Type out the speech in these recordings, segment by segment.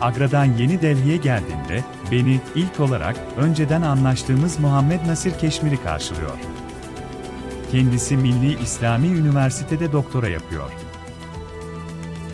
Agra'dan Yeni Delhi'ye geldiğimde, beni ilk olarak önceden anlaştığımız Muhammed Nasir Keşmiri karşılıyor. Kendisi Milli İslami Üniversitede doktora yapıyor.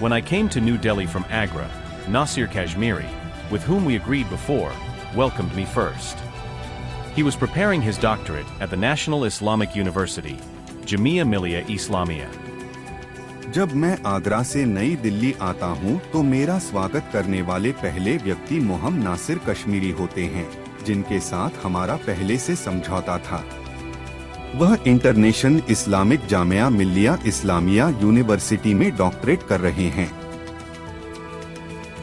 When I came to New Delhi from Agra, Nasir Kashmiri, with whom we agreed before, welcomed me first. He was preparing his doctorate at the National Islamic University, Jamia Millia Islamia. जब मैं आगरा से नई दिल्ली आता हूं, तो मेरा स्वागत करने वाले पहले व्यक्ति मोहम्मद नासिर कश्मीरी होते हैं, जिनके साथ हमारा पहले से समझौता था। वह international Islamic Jamia Millia Islamia university में डॉक्टरेट कर रहे हैं।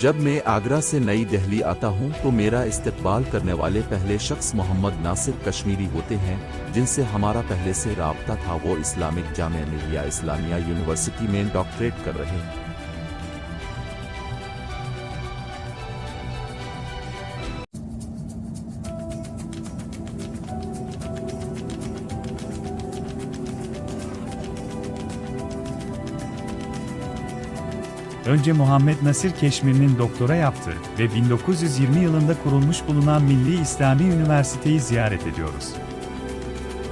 जब मैं आगरा से नई दिल्ली आता हूं, तो मेरा इस्तकबाल करने वाले पहले शख्स मोहम्मद नासिर कश्मीरी होते हैं, जिनसे हमारा पहले से राब्ता था। वो इस्लामिक जामिया मिल्लिया इस्लामिया यूनिवर्सिटी में डॉक्टरेट कर रहे हैं। Önce Muhammed Nasir Keşmiri'nin doktora yaptığı ve 1920 yılında kurulmuş bulunan Milli İslami Üniversiteyi ziyaret ediyoruz.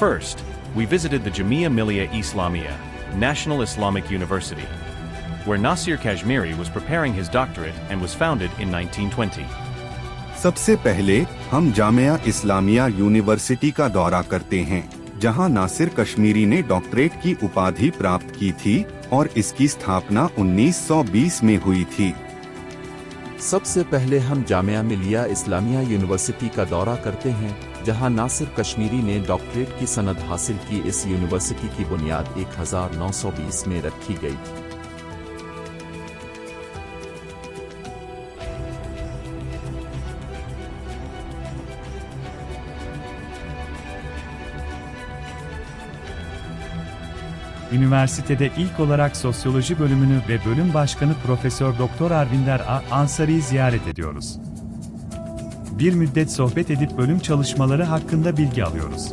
First, we visited the Jamia Millia Islamia, National Islamic University, where Nasir Kashmiri was preparing his doctorate and was founded in 1920. सबसे पहले हम Jamia Islamia university का दौरा करते हैं, जहां नासिर कश्मीरी ने doctorate की उपाधि प्राप्त की थी और इसकी स्थापना 1920 में हुई थी। सबसे पहले हम जामिया मिल्लिया इस्लामिया यूनिवर्सिटी का दौरा करते हैं, जहां नासिर कश्मीरी ने डॉक्टरेट की सनद हासिल की। इस यूनिवर्सिटी की बुनियाद 1920 में रखी गई थी। Üniversitede ilk olarak sosyoloji bölümünü ve bölüm başkanı Profesör Doktor Arvinder A. Ansari'yi ziyaret ediyoruz. Bir müddet sohbet edip bölüm çalışmaları hakkında bilgi alıyoruz.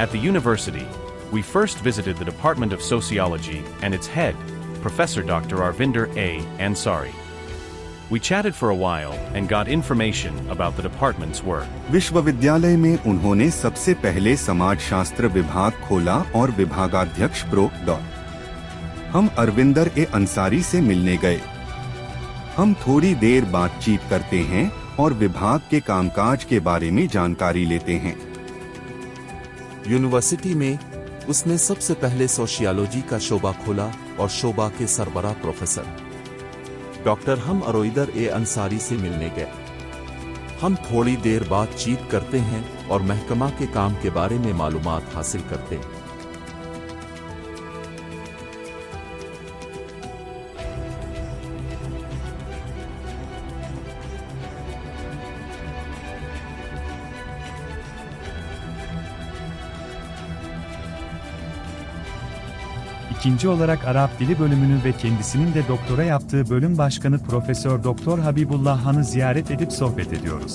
At the university, we first visited the Department of Sociology and its head, Professor Dr. Arvinder A. Ansari. We chatted for a while and got information about the department's work. विश्वविद्यालय में उन्होंने सबसे पहले समाजशास्त्र विभाग खोला और विभागाध्यक्ष प्रो. हम अरविंदर ए अंसारी से मिलने गए। हम थोड़ी देर बातचीत करते हैं और विभाग के कामकाज के बारे में जानकारी लेते हैं। यूनिवर्सिटी में उसने सबसे पहले सोशियोलॉजी का शोबा खोला और शोबा के सरबराह प्रोफेसर डॉक्टर हम अरोइदर ए अंसारी से मिलने गए। हम थोड़ी देर बातचीत करते हैं और महकमा के काम के बारे में मालूमात हासिल करते हैं। İkinci olarak Arap Dili bölümünü ve kendisinin de doktora yaptığı bölüm başkanı Profesör Doktor Habibullah Han'ı ziyaret edip sohbet ediyoruz.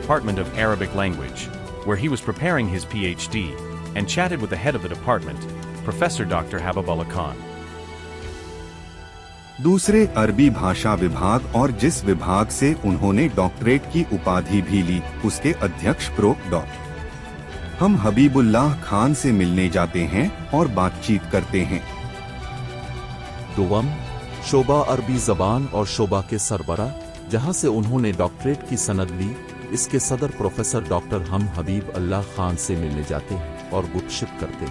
Department of Arabic Language, where he was preparing his PhD, and chatted with the head of the department, Professor Dr. Habibullah Khan. दूसरे अरबी भाषा विभाग और जिस विभाग से उन्होंने doctorate की उपाधि भी ली, उसके अध्यक्ष प्रो. हम हबीबुल्लाह खान से मिलने जाते हैं और बातचीत करते हैं। दुवम शोबा अरबी जबान और शोबा के सरबरा, जहां से उन्होंने डॉक्टरेट की सनद ली, इसके सदर प्रोफेसर डॉक्टर हम हबीब अल्लाह खान से मिलने जाते हैं। और गुपशुप करते।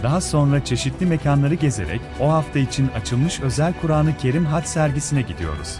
Daha sonra çeşitli mekanları gezerek o hafta için açılmış özel Kur'an-ı Kerim Hac sergisine gidiyoruz.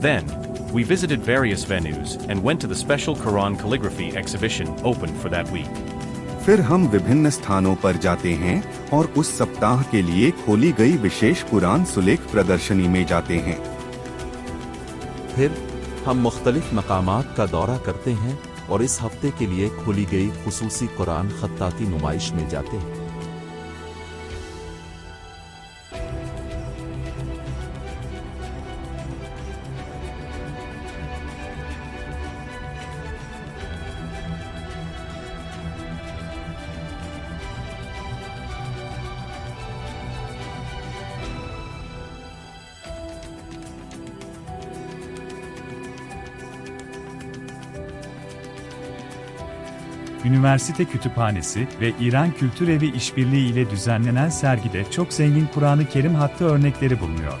Then, we visited various venues and went to the special Quran calligraphy exhibition open for that week. फिर हम विभिन्न स्थानों पर जाते हैं और उस सप्ताह के लिए खोली गई विशेष कुरान सुलेख प्रदर्शनी में जाते हैं। फिर हम मुख्तलिफ मकामात का दौरा करते हैं और इस हफ्ते के लिए खोली गई खुसूसी कुरान खत्ताती नुमाइश में जाते हैं। Üniversite Kütüphanesi ve İran Kültür Evi işbirliği ile düzenlenen sergide çok zengin Kur'an-ı Kerim hattı örnekleri bulunuyor.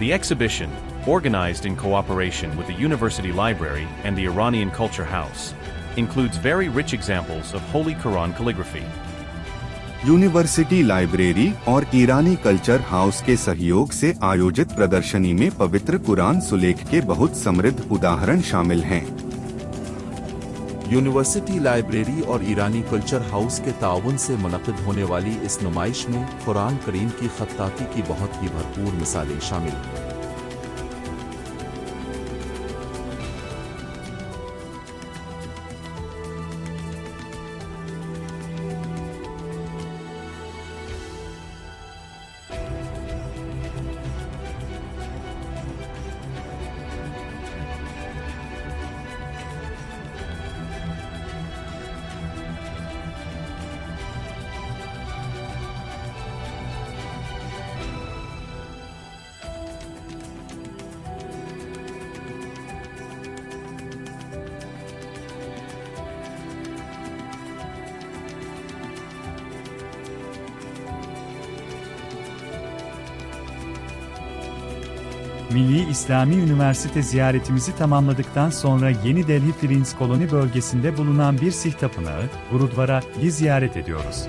The exhibition, organized in cooperation with the University Library and the Iranian Culture House, includes very rich examples of Holy Quran calligraphy. University library और ईरानी culture house के सहयोग से आयोजित प्रदर्शनी में पवित्र कुरान सुलेख के बहुत समृद्ध उदाहरण शामिल हैं। यूनिवर्सिटी लाइब्रेरी और ईरानी कल्चर हाउस के ताउन से मुनक़िद होने वाली इस नुमाइश में कुरान करीम की खत्ताती की बहुत ही भरपूर मिसालें शामिल हैं। Milli İslami Üniversite ziyaretimizi tamamladıktan sonra Yeni Delhi Friends Koloni bölgesinde bulunan bir Sih tapınağı, Gurudvara'yı ziyaret ediyoruz.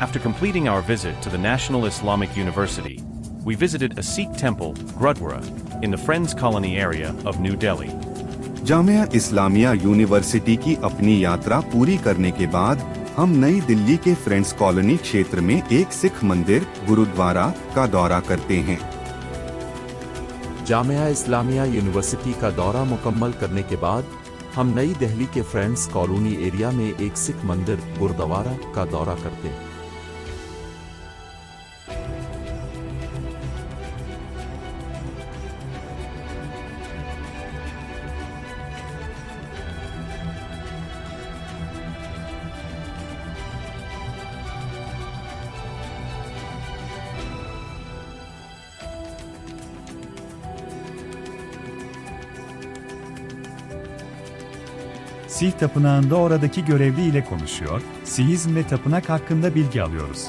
After completing our visit to the National Islamic University, we visited a Sikh temple, Gurdwara, in the Friends Colony area of New Delhi. Jamia Islamia university की अपनी यात्रा पूरी करने के बाद हम नई दिल्ली के फ्रेंड्स कॉलोनी क्षेत्र में एक सिख मंदिर गुरुद्वारा का दौरा करते हैं। जामिया इस्लामिया यूनिवर्सिटी का दौरा मुकम्मल करने के बाद हम नई दिल्ली के फ्रेंड्स कॉलोनी एरिया में एक सिख मंदिर गुरुद्वारा का दौरा करते हैं। Sih tapınağında oradaki görevli ile konuşuyor, Sihizm ve tapınak hakkında bilgi alıyoruz.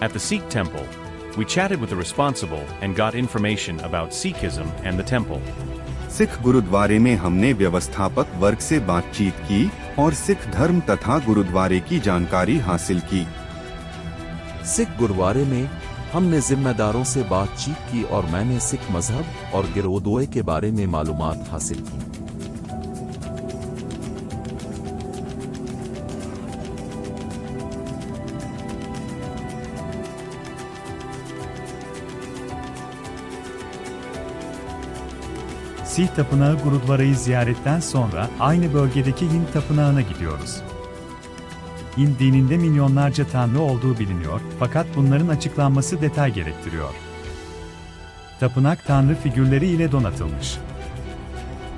At the Sikh temple, we chatted with the responsible and got information about Sikhism and the temple. Sikh गुरुद्वारे में हमने व्यवस्थापक वर्ग से बातचीत की और सिख धर्म तथा गुरुद्वारे की जानकारी हासिल की। सिख गुरुद्वारे में हमने जिम्मेदारों से बातचीत की और मैंने सिख मजहब और गिरोदोए के बारे में मालूमात हासिल की। Sih Tapınağı Gurudvara'yı ziyaretten sonra aynı bölgedeki Hint Tapınağı'na gidiyoruz. Hint dininde milyonlarca tanrı olduğu biliniyor, fakat bunların açıklanması detay gerektiriyor. Tapınak tanrı figürleri ile donatılmış.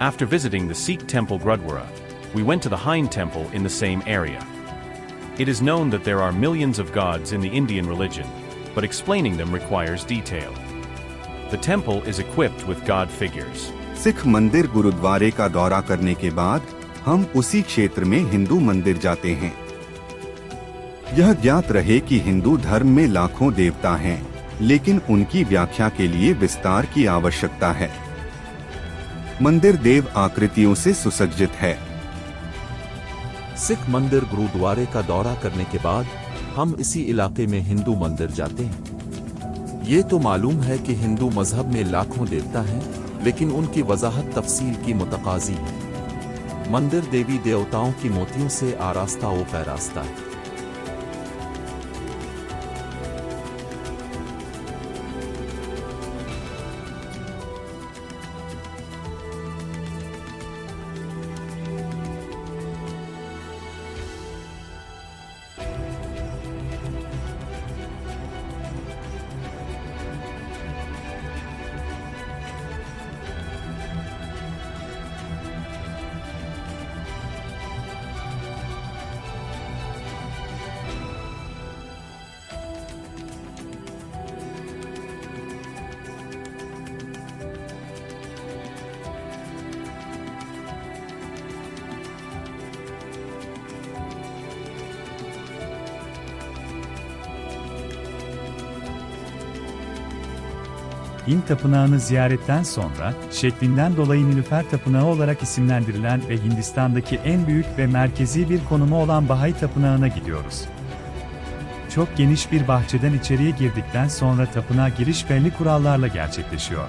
After visiting the Sikh temple Gurdwara, we went to the Hind temple in the same area. It is known that there are millions of gods in the Indian religion, but explaining them requires detail. The temple is equipped with god figures. Sikh मंदिर गुरुद्वारे का दौरा करने के बाद हम उसी क्षेत्र में हिंदू मंदिर जाते हैं। यह ज्ञात रहे कि हिंदू धर्म में लाखों देवता हैं, लेकिन उनकी व्याख्या के लिए विस्तार की आवश्यकता है। मंदिर देव आकृतियों से सुसज्जित है। सिख मंदिर गुरुद्वारे का दौरा करने के बाद हम इसी इलाके में हिंदू मंदिर जाते हैं। ये तो मालूम है कि हिंदू मजहब में लाखों देवता हैं, लेकिन उनकी वजाहत तफसील की मुतकाजी है। मंदिर देवी देवताओं की मोतियों से आरास्ता व पैरास्ता है। Hint Tapınağı'nı ziyaretten sonra, şeklinden dolayı Nilüfer Tapınağı olarak isimlendirilen ve Hindistan'daki en büyük ve merkezi bir konumu olan Bahai Tapınağı'na gidiyoruz. Çok geniş bir bahçeden içeriye girdikten sonra tapınağa giriş belli kurallarla gerçekleşiyor.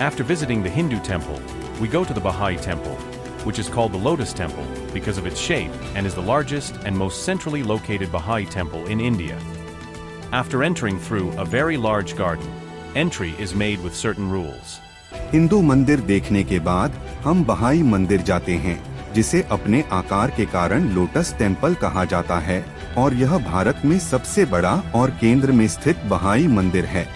After visiting the Hindu temple, we go to the Baha'i temple, which is called the Lotus Temple because of its shape and is the largest and most centrally located Baha'i temple in India. After entering through a very large garden, entry is made with certain rules. Hindu मंदिर देखने के बाद हम बहाई मंदिर जाते हैं, जिसे अपने आकार के कारण लोटस टेम्पल कहा जाता है, और यह भारत में सबसे बड़ा और केंद्र में स्थित बहाई मंदिर है,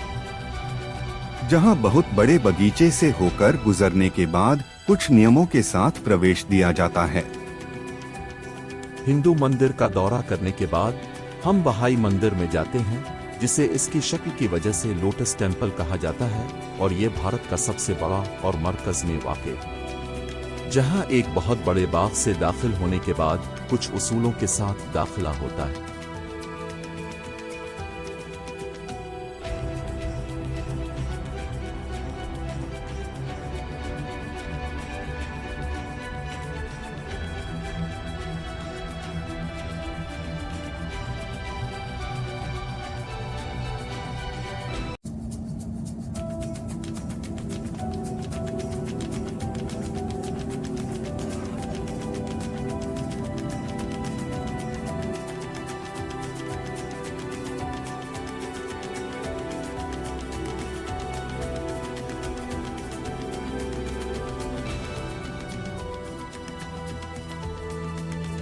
जहां बहुत बड़े बगीचे से होकर गुजरने के बाद कुछ नियमों के साथ प्रवेश दिया जाता है। हिंदू मंदिर का दौरा करने के बाद हम बहाई मंदिर में जाते हैं, जिसे इसकी शक्ल की वजह से लोटस टेम्पल कहा जाता है, और ये भारत का सबसे बड़ा और मरकज में वाक़, जहां एक बहुत बड़े बाग से दाखिल होने के बाद कुछ उसूलों के साथ दाखिला होता है।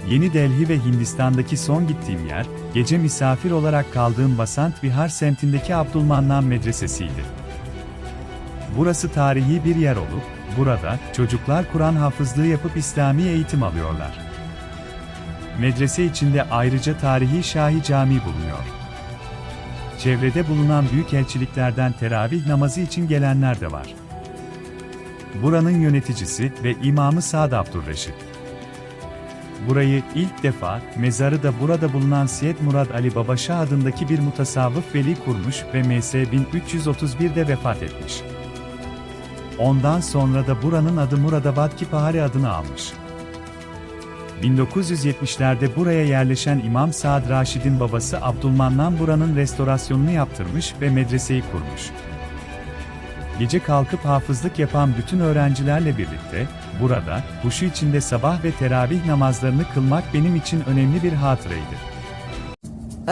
Yeni Delhi ve Hindistan'daki son gittiğim yer, gece misafir olarak kaldığım Basant Vihar semtindeki Abdülmannan Medresesi'ydi. Burası tarihi bir yer olup, burada çocuklar Kur'an hafızlığı yapıp İslami eğitim alıyorlar. Medrese içinde ayrıca tarihi Şahi Camii bulunuyor. Çevrede bulunan büyükelçiliklerden teravih namazı için gelenler de var. Buranın yöneticisi ve imamı Saad Abdurreşit. Burayı ilk defa, mezarı da burada bulunan Syed Murad Ali Baba Şah adındaki bir mutasavvıf veli kurmuş ve MS 1331'de vefat etmiş. Ondan sonra da buranın adı Muradabad ki Pahari adını almış. 1970'lerde buraya yerleşen İmam Saad Raşid'in babası Abdülmannan buranın restorasyonunu yaptırmış ve medreseyi kurmuş. Gece kalkıp hafızlık yapan bütün öğrencilerle birlikte, burada, huşu içinde sabah ve teravih namazlarını kılmak benim için önemli bir hatıraydı.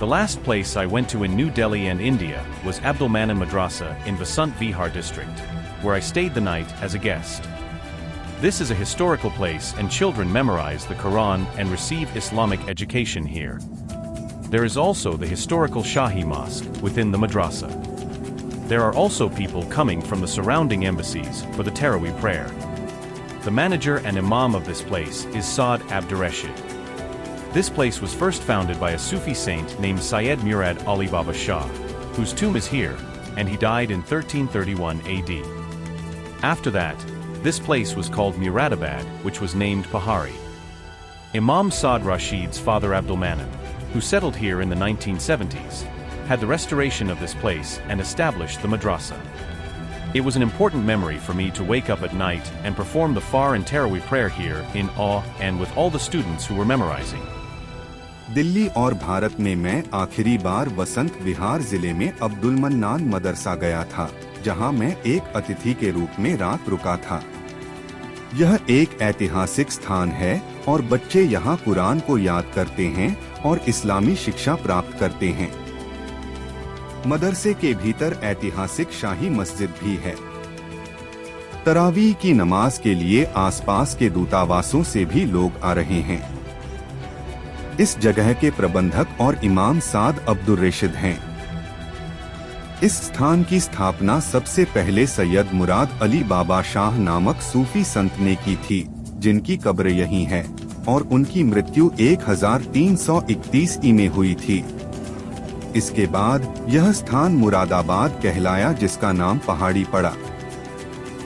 The last place I went to in New Delhi and India was Abdulmanan Madrasa in Vasant Vihar district, where I stayed the night as a guest. This is a historical place and children memorize the Quran and receive Islamic education here. There is also the historical Shahi Mosque within the madrasa. There are also people coming from the surrounding embassies for the Taraweeh prayer. The manager and imam of this place is Saad Abdurrashid. This place was first founded by a Sufi saint named Syed Murad Ali Baba Shah, whose tomb is here, and he died in 1331 AD. After that, this place was called Muradabad, which was named Pahari. Imam Saad Rashid's father Abdulmanan, who settled here in the 1970s, had the restoration of this place and established the madrasa. It was an important memory for me to wake up at night and perform the Far and Taraweeh prayer here in awe and with all the students who were memorizing. Delhi और भारत में मैं आखिरी बार वसंत विहार जिले में अब्दुलमन्नान मदरसा गया था, जहां मैं एक अतिथि के रूप में रात रुका था। यह एक ऐतिहासिक स्थान है और बच्चे यहां कुरान को याद करते हैं और इस्लामी शिक्षा प्राप्त करते हैं। मदरसे के भीतर ऐतिहासिक शाही मस्जिद भी है। तरावीह की नमाज के लिए आसपास के दूतावासों से भी लोग आ रहे हैं। इस जगह के प्रबंधक और इमाम साद अब्दुल रशीद हैं। इस स्थान की स्थापना सबसे पहले सैयद मुराद अली बाबा शाह नामक सूफी संत ने की थी, जिनकी कब्र यहीं है, और उनकी मृत्यु 1331 में हुई थी। इसके बाद यह स्थान मुरादाबाद कहलाया, जिसका नाम पहाड़ी पड़ा।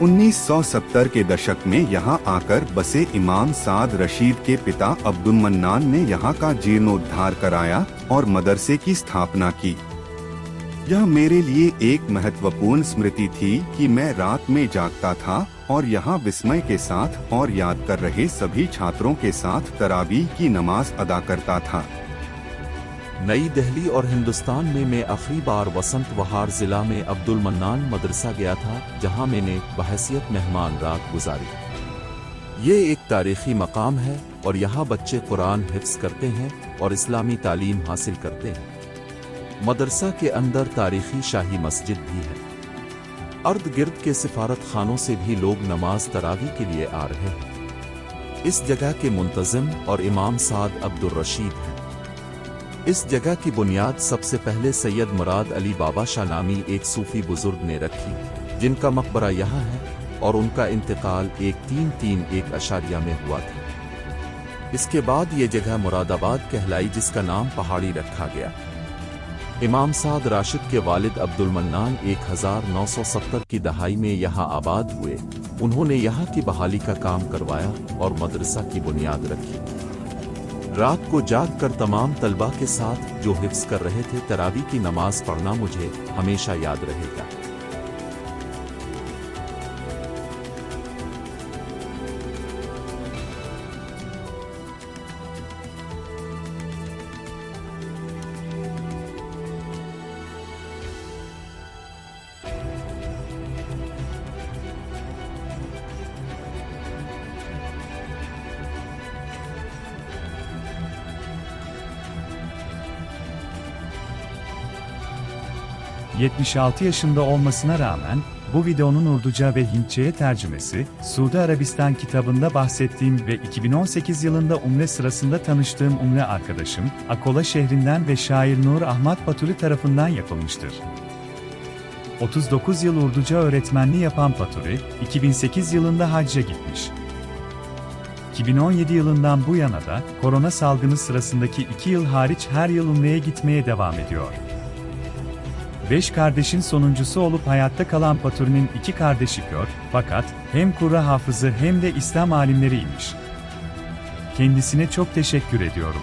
1970 के दशक में यहां आकर बसे इमाम साद रशीद के पिता अब्दुलमन्नान ने यहां का जीर्णोद्धार कराया और मदरसे की स्थापना की। यह मेरे लिए एक महत्वपूर्ण स्मृति थी कि मैं रात में जागता था और यहाँ विस्मय के साथ और याद कर रहे सभी छात्रों के साथ तरावीह की नमाज अदा करता था। नई दिल्ली और हिंदुस्तान में मैं आखिरी बार वसंत विहार जिला में अब्दुलमन्नान मदरसा गया था, जहां मैंने बहैसियत मेहमान रात गुजारी। ये एक तारीखी मकाम है और यहाँ बच्चे कुरान हिफ्ज करते हैं और इस्लामी तालीम हासिल करते हैं। मदरसा के अंदर तारीखी शाही मस्जिद भी है। अर्द गिर्द के सिफारत खानों से भी लोग नमाज तरावी के लिए आ रहे हैं। इस जगह के मुंतजिम और इमाम साद अब्दुल रशीद हैं। इस जगह की बुनियाद सबसे पहले सैयद मुराद अली बाबा शाह नामी एक सूफी बुजुर्ग ने रखी, जिनका मकबरा यहाँ है, और उनका इंतकाल 1331 में हुआ था। इसके बाद ये जगह मुरादाबाद कहलाई, जिसका नाम पहाड़ी रखा गया। इमाम साद राशिद के वालिद अब्दुलमन्नान 1970 की दहाई में यहाँ आबाद हुए। उन्होंने यहाँ की बहाली का काम करवाया और मदरसा की बुनियाद रखी। रात को जाग कर तमाम तलबा के साथ जो हिफ्स कर रहे थे तरावी की नमाज पढ़ना मुझे हमेशा याद रहेगा। ...76 yaşında olmasına rağmen, bu videonun Urduca ve Hintçe'ye tercümesi, Suudi Arabistan kitabında bahsettiğim ve 2018 yılında Umre sırasında tanıştığım Umre arkadaşım, Akola şehrinden ve şair Nur Ahmat Paturi tarafından yapılmıştır. 39 yıl Urduca öğretmenliği yapan Paturi, 2008 yılında hacca gitmiş. 2017 yılından bu yana da, korona salgını sırasındaki 2 yıl hariç her yıl Umre'ye gitmeye devam ediyor. 5 kardeşin sonuncusu olup hayatta kalan Paturi'nin 2 kardeşi kör, fakat hem Kur'an hafızı hem de İslam alimleriymiş. Kendisine çok teşekkür ediyorum.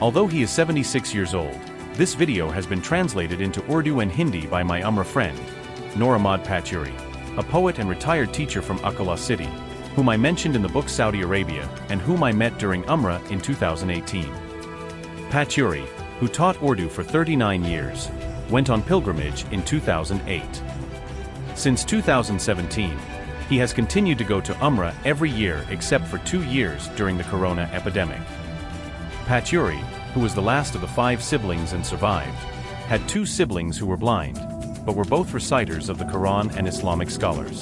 Although he is 76 years old, this video has been translated into Urdu and Hindi by my Umrah friend, Nur Ahmad Paturi, a poet and retired teacher from Akala city, whom I mentioned in the book Saudi Arabia and whom I met during Umrah in 2018. Paturi, who taught Urdu for 39 years, went on pilgrimage in 2008. Since 2017, he has continued to go to Umrah every year except for 2 years during the corona epidemic. Paturi, who was the last of the 5 siblings and survived, had 2 siblings who were blind, but were both reciters of the Quran and Islamic scholars.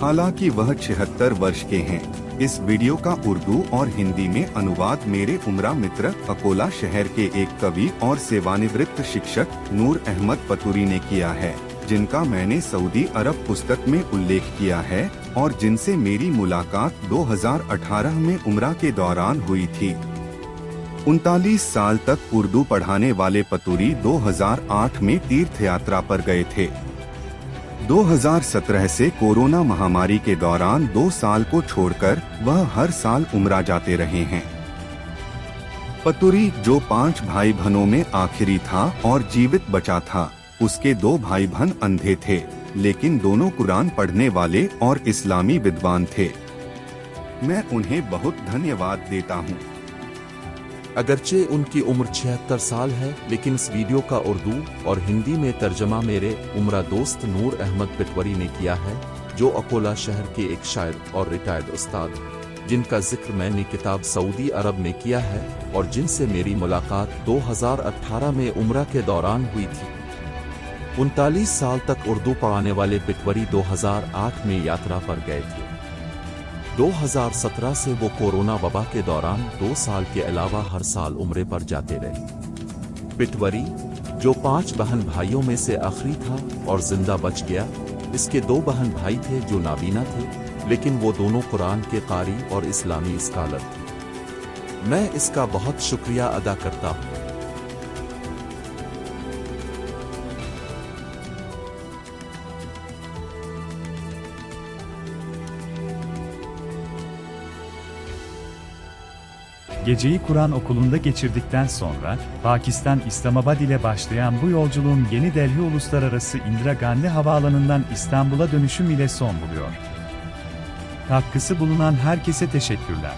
हालांकि वह 76 वर्ष के हैं। इस video का उर्दू और हिंदी में अनुवाद मेरे उमरा मित्र अकोला शहर के एक कवि और सेवानिवृत्त शिक्षक नूर अहमद पतूरी ने किया है, जिनका मैंने सऊदी अरब पुस्तक में उल्लेख किया है और जिनसे मेरी मुलाकात 2018 में उमरा के दौरान हुई थी। 39 साल तक उर्दू पढ़ाने वाले पतूरी 2008 में तीर्थ यात्रा पर गए थे। 2017 से कोरोना महामारी के दौरान 2 साल को छोड़कर वह हर साल उमरा जाते रहे हैं। पतूरी, जो 5 भाई बहनों में आखिरी था और जीवित बचा था, उसके 2 भाई बहन अंधे थे, लेकिन दोनों कुरान पढ़ने वाले और इस्लामी विद्वान थे। मैं उन्हें बहुत धन्यवाद देता हूँ। अगरचे उनकी उम्र 76 साल है, लेकिन इस वीडियो का उर्दू और हिंदी में तर्जमा मेरे उमरा दोस्त नूर अहमद पटवरी ने किया है, जो अकोला शहर के एक शायर और रिटायर्ड उस्ताद, जिनका जिक्र मैंने किताब सऊदी अरब में किया है और जिनसे मेरी मुलाकात 2018 में उमरा के दौरान हुई थी। 39 साल तक उर्दू पढ़ाने वाले पटवरी 2008 में यात्रा पर गए थे। 2017 से वो कोरोना वबा के दौरान 2 साल के अलावा हर साल उम्रे पर जाते रहे। पटवरी, जो 5 बहन भाइयों में से आखिरी था और जिंदा बच गया, इसके 2 बहन भाई थे जो नाबीना थे, लेकिन वो दोनों कुरान के कारी और इस्लामी स्कॉलर थे। मैं इसका बहुत शुक्रिया अदा करता हूँ। Geceyi Kur'an okulunda geçirdikten sonra, Pakistan İslamabad ile başlayan bu yolculuğun Yeni Delhi Uluslararası Indira Gandhi Havaalanı'ndan İstanbul'a dönüşüm ile son buluyor. Katkısı bulunan herkese teşekkürler.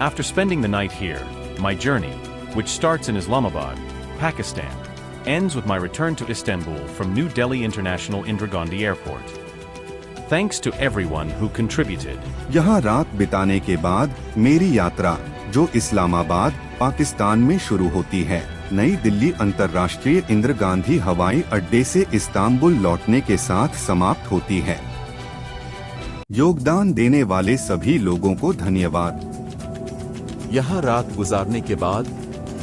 After spending the night here, my journey, which starts in Islamabad, Pakistan, ends with my return to Istanbul from New Delhi International Indira Gandhi Airport. Thanks to everyone who contributed. यहाँ रात बिताने के बाद मेरी यात्रा, जो इस्लामाबाद, पाकिस्तान में शुरू होती है, नई दिल्ली अंतर्राष्ट्रीय इंदिरा गांधी हवाई अड्डे से इस्तांबुल लौटने के साथ समाप्त होती है। योगदान देने वाले सभी लोगों को धन्यवाद। यहाँ रात गुजारने के बाद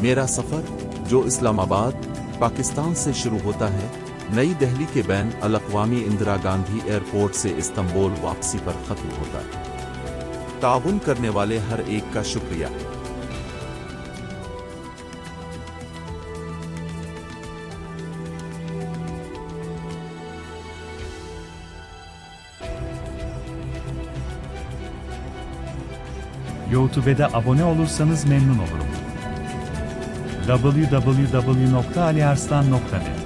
मेरा सफर, जो इस्लामाबाद, पाकिस्तान से शुरू होता है, नई दिल्ली के बैन अल-अक़वामी इंदिरा गांधी एयरपोर्ट से इस्तांबुल वापसी पर खत्म होता है। ताउन करने वाले हर एक का शुक्रिया। YouTube'da abone olursanız memnun olurum. www.aliarslan.net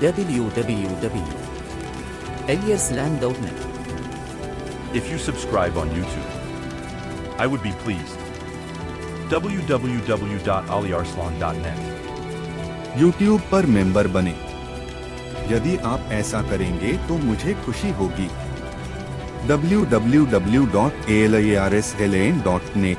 www.aliarslan.net. If you subscribe on YouTube, I would be pleased. www.aliarslan.net. YouTube पर मेंबर बने। यदि आप ऐसा करेंगे तो मुझे खुशी होगी। www.aliarslan.net.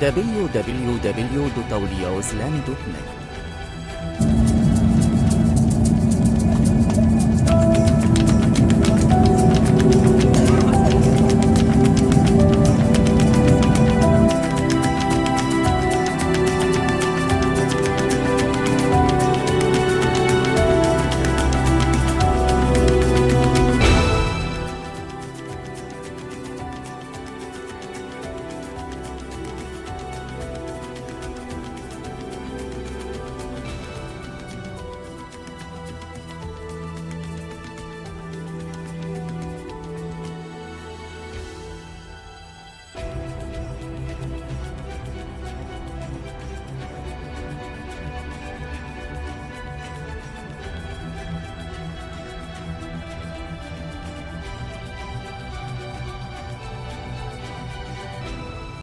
www.aliarslan.net.